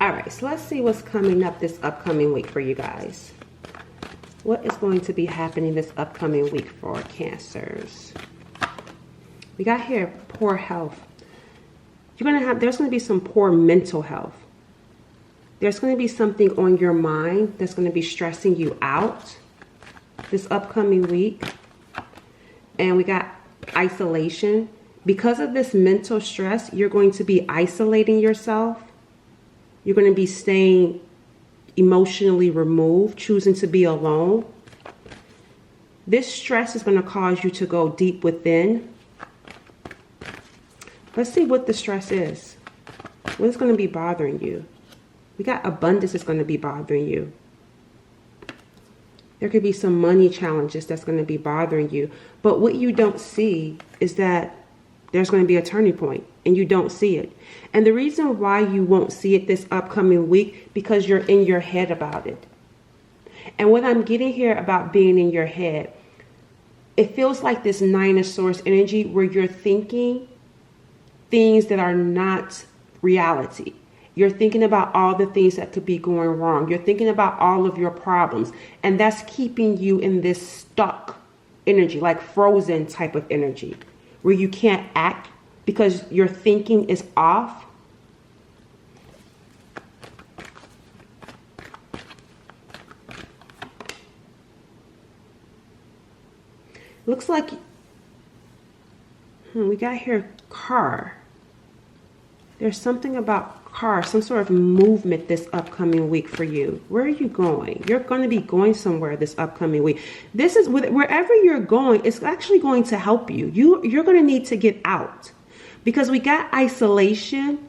All right, so let's see what's coming up this upcoming week for you guys. What is going to be happening this upcoming week for Cancers? We got here poor health. There's going to be some poor mental health. There's going to be something on your mind that's going to be stressing you out this upcoming week. And we got isolation. Because of this mental stress, you're going to be isolating yourself. You're going to be staying emotionally removed, choosing to be alone. This stress is going to cause you to go deep within. Let's see what the stress is. What is going to be bothering you? We got abundance is going to be bothering you. There could be some money challenges that's going to be bothering you. But what you don't see is that there's going to be a turning point and you don't see it. And the reason why you won't see it this upcoming week, because you're in your head about it. And what I'm getting here about being in your head, it feels like this Nine of Swords energy where you're thinking things that are not reality. You're thinking about all the things that could be going wrong. You're thinking about all of your problems. And that's keeping you in this stuck energy, like frozen type of energy, where you can't act because your thinking is off. Looks like we got here car. There's something about car, some sort of movement this upcoming week for you. Where are you going? You're going to be going somewhere this upcoming week. This is wherever you're going, it's actually going to help you. You're going to need to get out because we got isolation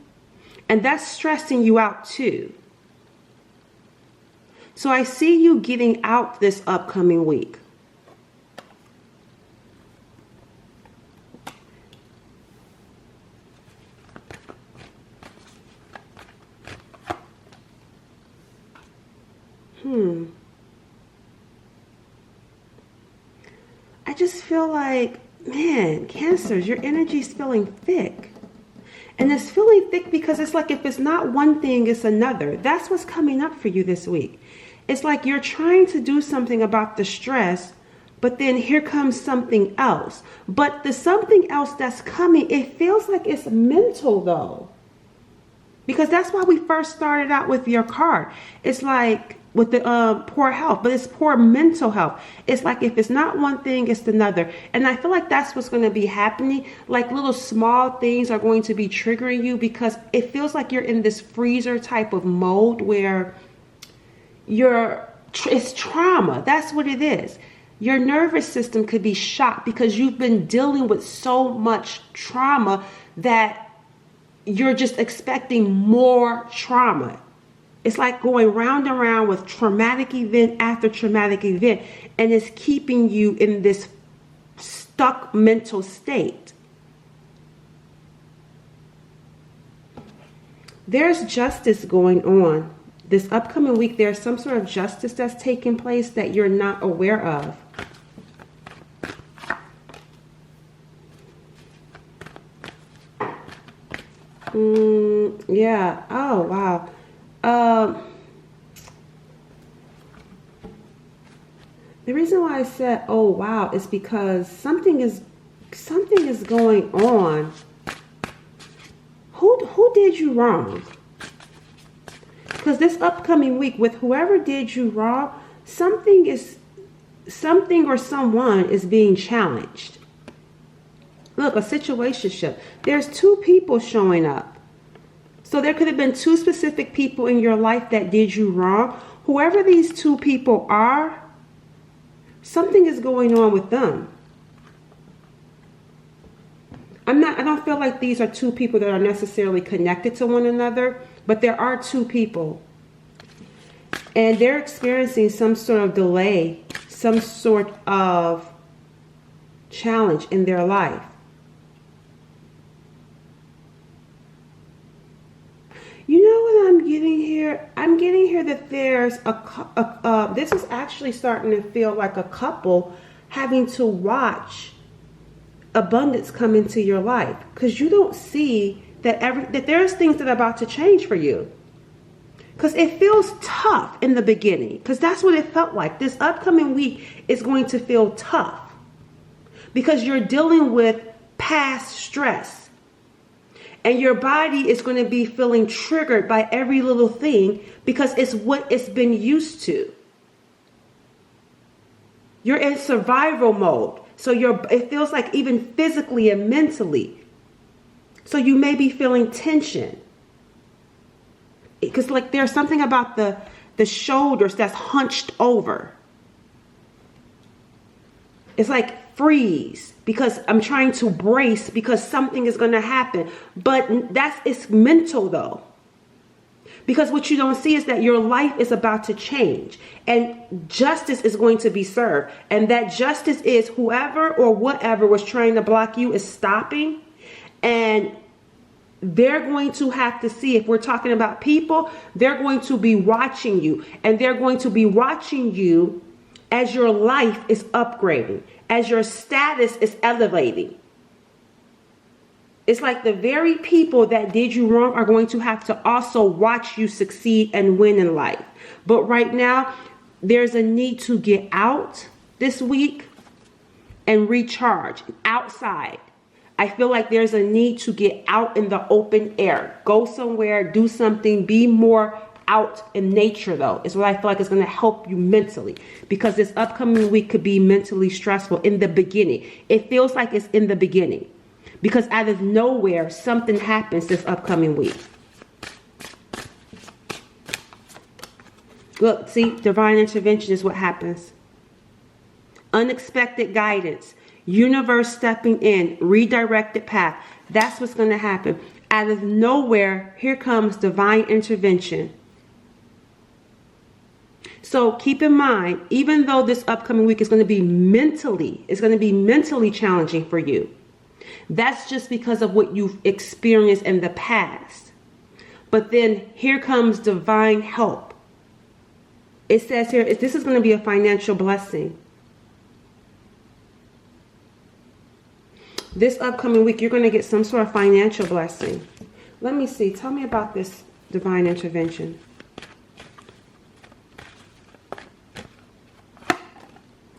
and that's stressing you out too. So I see you getting out this upcoming week. I just feel like, man, Cancers, your energy is feeling thick. And it's feeling thick because it's like if it's not one thing, it's another. That's what's coming up for you this week. It's like you're trying to do something about the stress, but then here comes something else. But the something else that's coming, it feels like it's mental though. Because that's why we first started out with your card. It's like with the poor health, but it's poor mental health. It's like if it's not one thing, it's another. And I feel like that's what's going to be happening. Like little small things are going to be triggering you because it feels like you're in this freezer type of mode where it's trauma. That's what it is. Your nervous system could be shocked because you've been dealing with so much trauma that you're just expecting more trauma. It's like going round and round with traumatic event after traumatic event, and it's keeping you in this stuck mental state. There's justice going on. This upcoming week, there's some sort of justice that's taking place that you're not aware of. Yeah. Oh, wow. The reason why I said, oh, wow, is because something is going on. Who did you wrong? Because this upcoming week with whoever did you wrong, something or someone is being challenged. Look, a situationship. There's two people showing up. So there could have been two specific people in your life that did you wrong. Whoever these two people are, something is going on with them. I don't feel like these are two people that are necessarily connected to one another, but there are two people. And they're experiencing some sort of delay, some sort of challenge in their life. You know what I'm getting here? I'm getting here that there's this is actually starting to feel like a couple having to watch abundance come into your life because you don't see that there's things that are about to change for you. Because it feels tough in the beginning. Because that's what it felt like. This upcoming week is going to feel tough. Because you're dealing with past stress. And your body is going to be feeling triggered by every little thing because it's what it's been used to. You're in survival mode. So it feels like even physically and mentally. So you may be feeling tension. Because like there's something about the shoulders that's hunched over. It's like freeze because I'm trying to brace because something is going to happen. But it's mental though. Because what you don't see is that your life is about to change and justice is going to be served. And that justice is whoever or whatever was trying to block you is stopping. And they're going to have to see, if we're talking about people, they're going to be watching you. And they're going to be watching you as your life is upgrading, as your status is elevating. It's like the very people that did you wrong are going to have to also watch you succeed and win in life. But right now, there's a need to get out this week and recharge outside. I feel like there's a need to get out in the open air. Go somewhere, do something, be more out in nature though. Is what I feel like is going to help you mentally. Because this upcoming week could be mentally stressful in the beginning. It feels like it's in the beginning. Because out of nowhere, something happens this upcoming week. Look, see, divine intervention is what happens. Unexpected guidance. Universe stepping in. Redirected path. That's what's going to happen. Out of nowhere, here comes divine intervention. So keep in mind, even though this upcoming week is going to be mentally challenging for you. That's just because of what you've experienced in the past. But then here comes divine help. It says here, this is going to be a financial blessing. This upcoming week, you're going to get some sort of financial blessing. Let me see. Tell me about this divine intervention.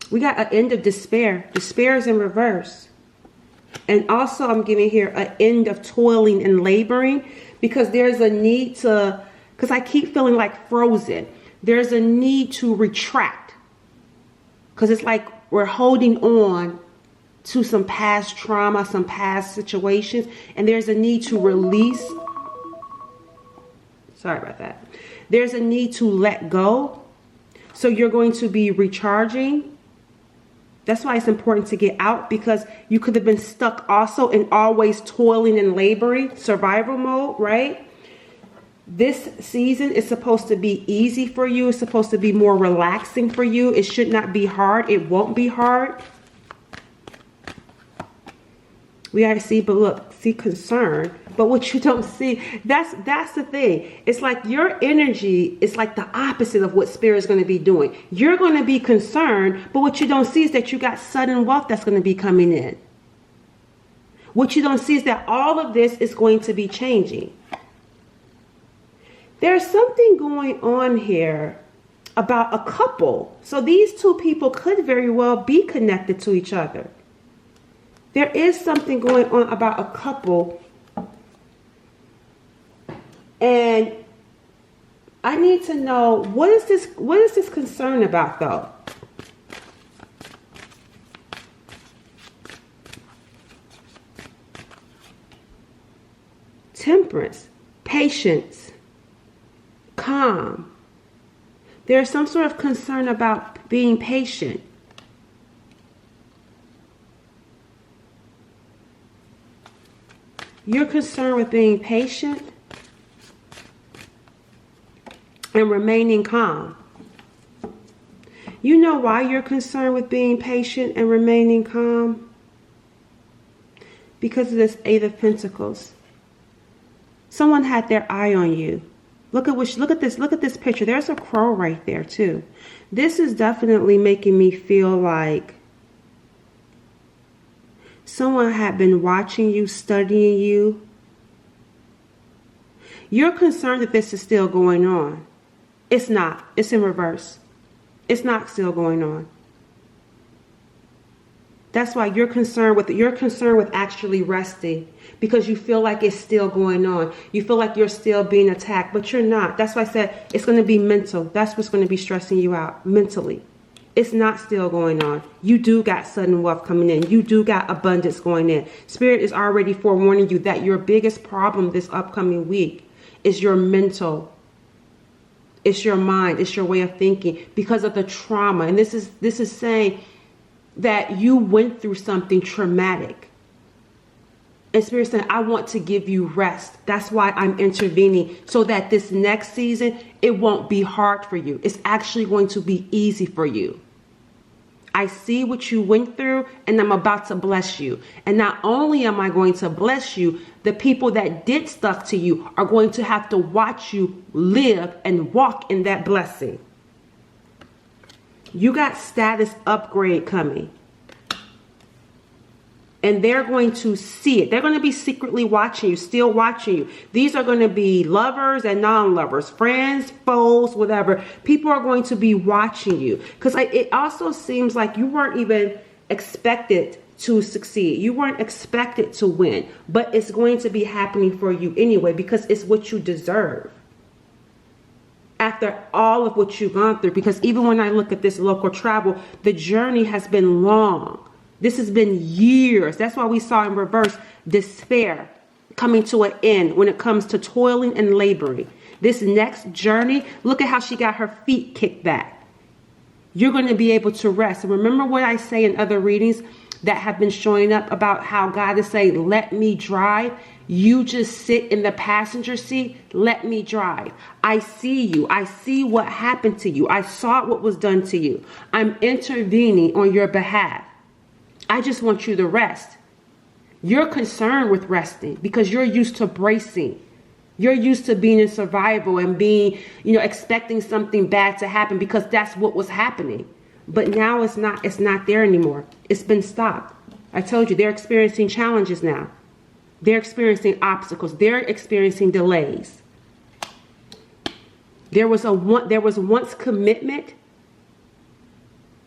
We got an end of despair. Despair is in reverse. And also I'm giving here an end of toiling and laboring because there's a need to, because I keep feeling like frozen. There's a need to retract because it's like we're holding on to some past trauma, some past situations, and there's a need to release. Sorry about that. There's a need to let go. So you're going to be recharging. That's why it's important to get out because you could have been stuck also in always toiling and laboring, survival mode, right? This season is supposed to be easy for you. It's supposed to be more relaxing for you. It should not be hard. It won't be hard. We gotta see, but look, see concern. But what you don't see, that's the thing. It's like your energy is like the opposite of what spirit is going to be doing. You're going to be concerned, but what you don't see is that you got sudden wealth that's going to be coming in. What you don't see is that all of this is going to be changing. There's something going on here about a couple. So these two people could very well be connected to each other. There is something going on about a couple. And I need to know, what is this concern about though? Temperance, patience, calm. There's some sort of concern about being patient. You're concerned with being patient and remaining calm. You know why you're concerned with being patient and remaining calm? Because of this Eight of Pentacles. Someone had their eye on you. Look at this picture. There's a crow right there too. This is definitely making me feel like someone had been watching you, studying you. You're concerned that this is still going on. It's not. It's in reverse. It's not still going on. That's why you're concerned with actually resting, because you feel like it's still going on. You feel like you're still being attacked, but you're not. That's why I said it's going to be mental. That's what's going to be stressing you out mentally. It's not still going on. You do got sudden wealth coming in. You do got abundance going in. Spirit is already forewarning you that your biggest problem this upcoming week is your mental. It's your mind. It's your way of thinking because of the trauma. And this is saying that you went through something traumatic. And Spirit saying, I want to give you rest. That's why I'm intervening, so that this next season, it won't be hard for you. It's actually going to be easy for you. I see what you went through, and I'm about to bless you. And not only am I going to bless you, the people that did stuff to you are going to have to watch you live and walk in that blessing. You got status upgrade coming. And they're going to see it. They're going to be secretly watching you, still watching you. These are going to be lovers and non-lovers, friends, foes, whatever. People are going to be watching you. Because it also seems like you weren't even expected to succeed. You weren't expected to win. But it's going to be happening for you anyway, because it's what you deserve. After all of what you've gone through. Because even when I look at this local travel, the journey has been long. This has been years. That's why we saw in reverse despair coming to an end when it comes to toiling and laboring. This next journey, look at how she got her feet kicked back. You're going to be able to rest. And remember what I say in other readings that have been showing up about how God is saying, let me drive. You just sit in the passenger seat. Let me drive. I see you. I see what happened to you. I saw what was done to you. I'm intervening on your behalf. I just want you to rest. You're concerned with resting because you're used to bracing. You're used to being in survival and being, expecting something bad to happen because that's what was happening. But now it's not there anymore. It's been stopped. I told you, they're experiencing challenges now. They're experiencing obstacles. They're experiencing delays. There was once commitment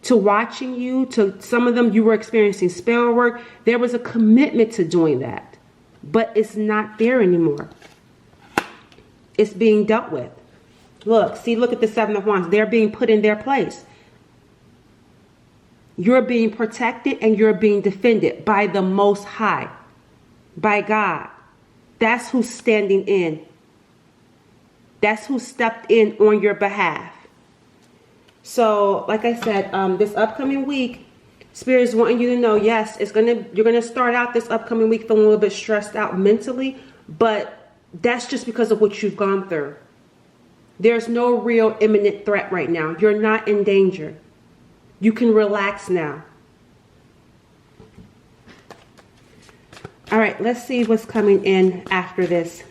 to watching you. To some of them, you were experiencing spell work. There was a commitment to doing that, but it's not there anymore. It's being dealt with. Look at the Seven of Wands. They're being put in their place. You're being protected and you're being defended by the Most High, by God. That's who's standing in. That's who stepped in on your behalf. So, like I said, this upcoming week, Spirit is wanting you to know, yes, you're gonna start out this upcoming week feeling a little bit stressed out mentally, but that's just because of what you've gone through. There's no real imminent threat right now. You're not in danger. You can relax now. All right, let's see what's coming in after this.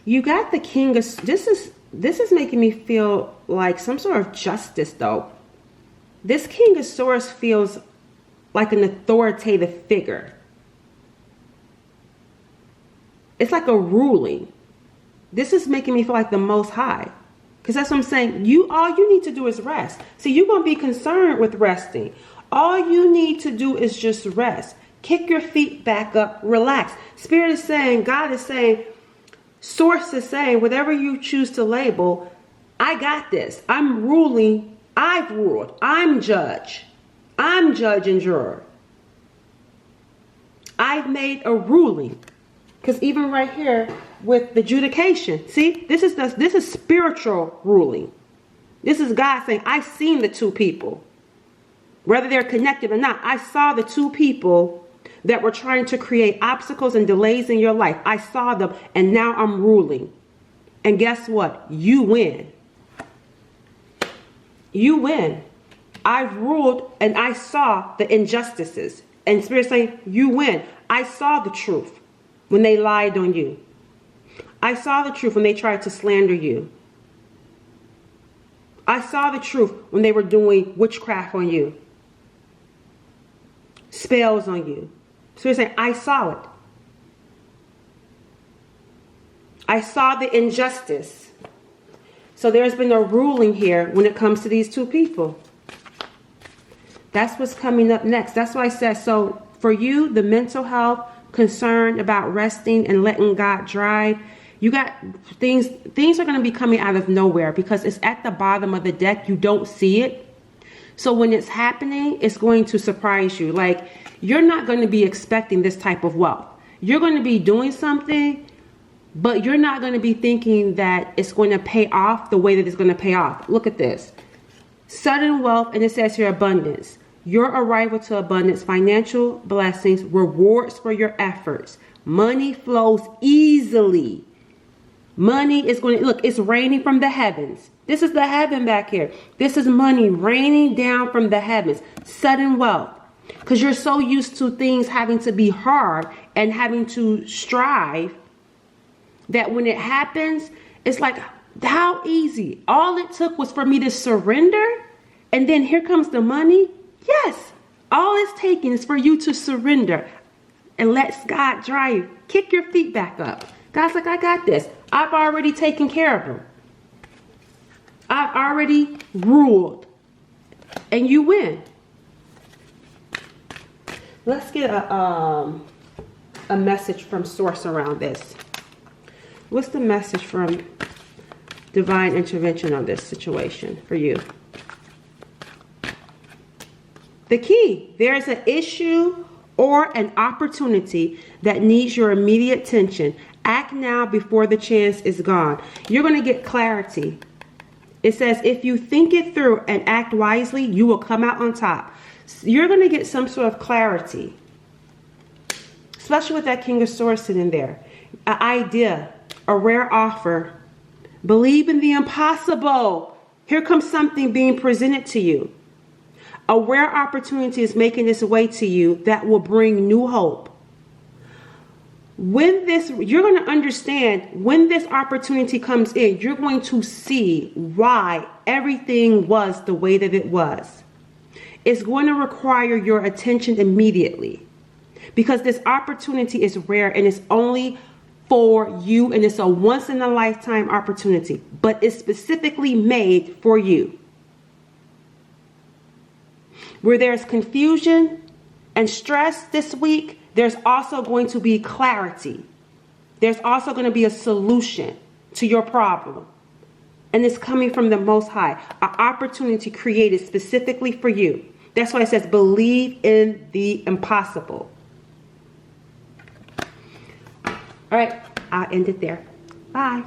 You got the King of... This is making me feel like some sort of justice, though. This King of Swords feels like an authoritative figure. It's like a ruling. This is making me feel like the Most High. Because that's what I'm saying. All you need to do is rest. See, you're going to be concerned with resting. All you need to do is just rest. Kick your feet back up. Relax. Spirit is saying, God is saying, Source is saying, whatever you choose to label, I got this. I'm ruling. I've ruled. I'm judge. I'm judge and juror. I've made a ruling. Because even right here with the judication, see, this is spiritual ruling. This is God saying, I've seen the two people. Whether they're connected or not, I saw the two people that were trying to create obstacles and delays in your life. I saw them, and now I'm ruling. And guess what? You win. You win. I've ruled, and I saw the injustices. And Spirit saying, you win. I saw the truth when they lied on you. I saw the truth when they tried to slander you. I saw the truth when they were doing witchcraft on you. Spells on you. So you're saying, I saw it. I saw the injustice. So there's been a ruling here when it comes to these two people. That's what's coming up next. That's why I said, so for you, the mental health, concerned about resting and letting God drive, you got things are going to be coming out of nowhere because it's at the bottom of the deck. You don't see it. So when it's happening, it's going to surprise you. Like, you're not going to be expecting this type of wealth. You're going to be doing something, but you're not going to be thinking that it's going to pay off the way that it's going to pay off. Look at this. Sudden wealth, and it says here abundance. Your arrival to abundance, financial blessings, rewards for your efforts. Money flows easily. Money is going to, look, it's raining from the heavens. This is the heaven back here. This is money raining down from the heavens. Sudden wealth. Because you're so used to things having to be hard and having to strive that when it happens, it's like, how easy. All it took was for me to surrender. And then here comes the money. Yes. All it's taking is for you to surrender and let God drive. Kick your feet back up. God's like, I got this. I've already taken care of them. I've already ruled. And you win. Let's get a message from source around this. What's the message from divine intervention on this situation for you? The key. There's an issue or an opportunity that needs your immediate attention. Act now before the chance is gone. You're going to get clarity. It says, if you think it through and act wisely, you will come out on top. You're going to get some sort of clarity, especially with that King of Swords sitting there. An idea, a rare offer. Believe in the impossible. Here comes something being presented to you. A rare opportunity is making its way to you that will bring new hope. When this, you're going to understand when this opportunity comes in, you're going to see why everything was the way that it was. It's going to require your attention immediately because this opportunity is rare and it's only for you, and it's a once in a lifetime opportunity, but it's specifically made for you. Where there's confusion and stress this week, there's also going to be clarity. There's also going to be a solution to your problem. And it's coming from the Most High. An opportunity created specifically for you. That's why it says, believe in the impossible. All right, I'll end it there. Bye.